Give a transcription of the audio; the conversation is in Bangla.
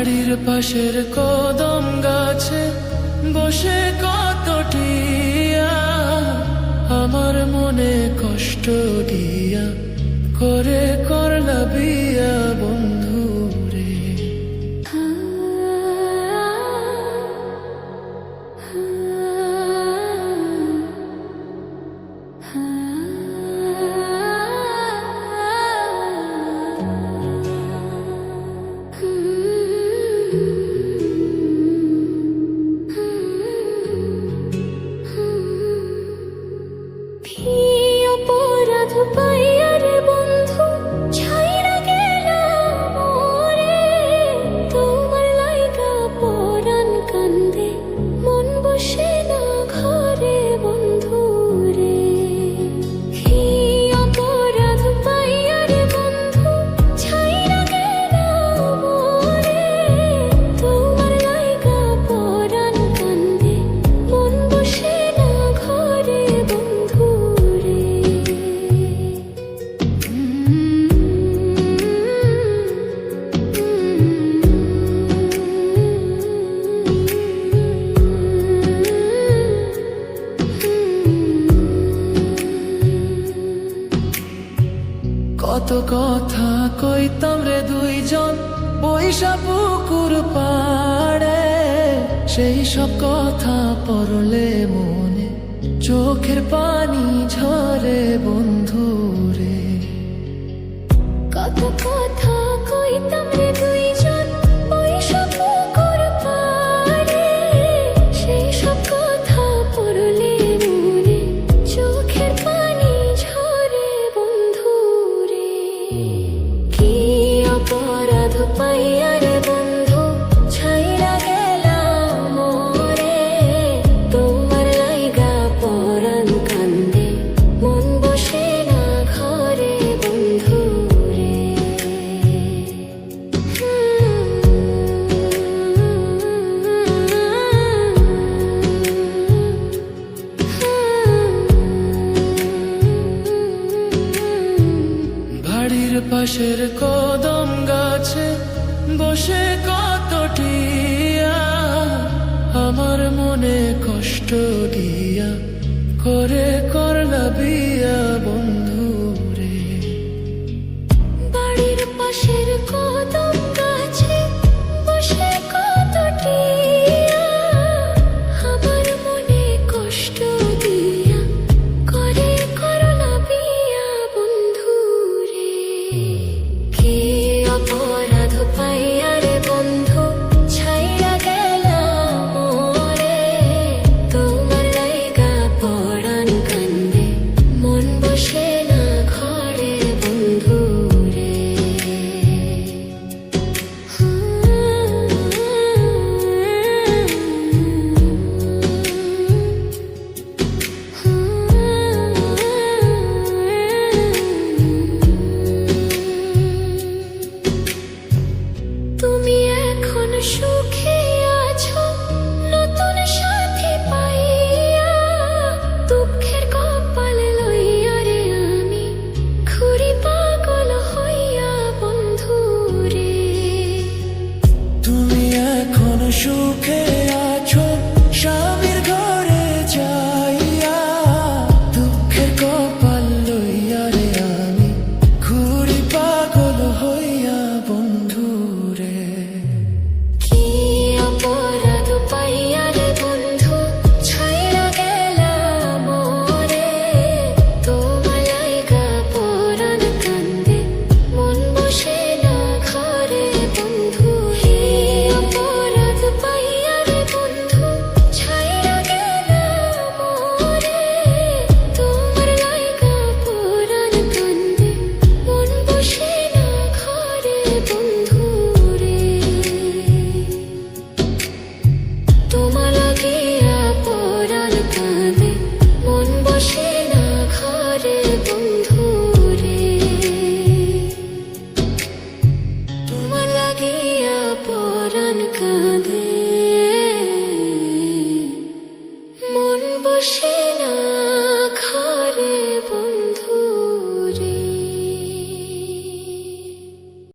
বাড়ির পাশের কদম গাছে বসে কত টিয়া আমার মনে কষ্ট দিয়া করে করলা বিয়া বন্ধু রে। কত কথা কইতাম রে দুইজন বৈশা পুকুর পাড়ে, সেই সব কথা পড়লে মনে চোখের পানি ঝরে বন্ধু রে। কত কথা কইতাম রে দুইজন বৈশা পুকুর পাড়ে, সেই সব কথা পড়লে মনে চোখের পানি ঝরে বন্ধু রে। কি অপরাধ পাইয়া রে বন্ধু ছাইরা গেলাম মোরে, তোমার লাইগা পরাণ কান্দে মন বসে না ঘরে বন্ধু রে। বাড়ির পাশের কদম গাছে বসে কত টিয়া আমার মনে কষ্ট দিয়া করে করলা বিয়া বন্ধু রে। বাড়ির পাশের কদম গাছে বসে কত টিয়া আমার মনে কষ্ট দিয়া করে করলা বিয়া বন্ধু রে। কি অপরাধ পাইয়া রে বন্ধু ছাইরা গেলাম মোরে, তোমার লাইগা পরাণ কান্দে মন বসে না ঘরে বন্ধু রে। তুমি এখন সুখে আছো নতুন সাথী পাইয়া, দুঃখের কপাল লইয়া রে আমি ঘুরি পাগল হইয়া বন্ধু রে। তুমি এখন সুখে আছো স্বামীর ঘরে যাইয়া, দুঃখের কপাল লইয়া রে আমি ঘুরি পাগল হইয়া বন্ধু রে। কি অপরাধ পাইয়া রে বন্ধু ছাইরা গেলাম মোরে, তোমার লাইগা পরাণ কান্দে মন বসে না ঘরে বন্ধু। কি অপরাধ পাইয়া রে বন্ধু ছাইরা গেলাম মোরে, তোমার লাইগা পরাণ কান্দে মন বসে না ঘরে বন্ধু রে। তোমার লাগিয়া পরাণ কাঁদে মন বসে না ঘরে বন্ধু রে। তোমার লাগিয়া পরাণ কাঁদে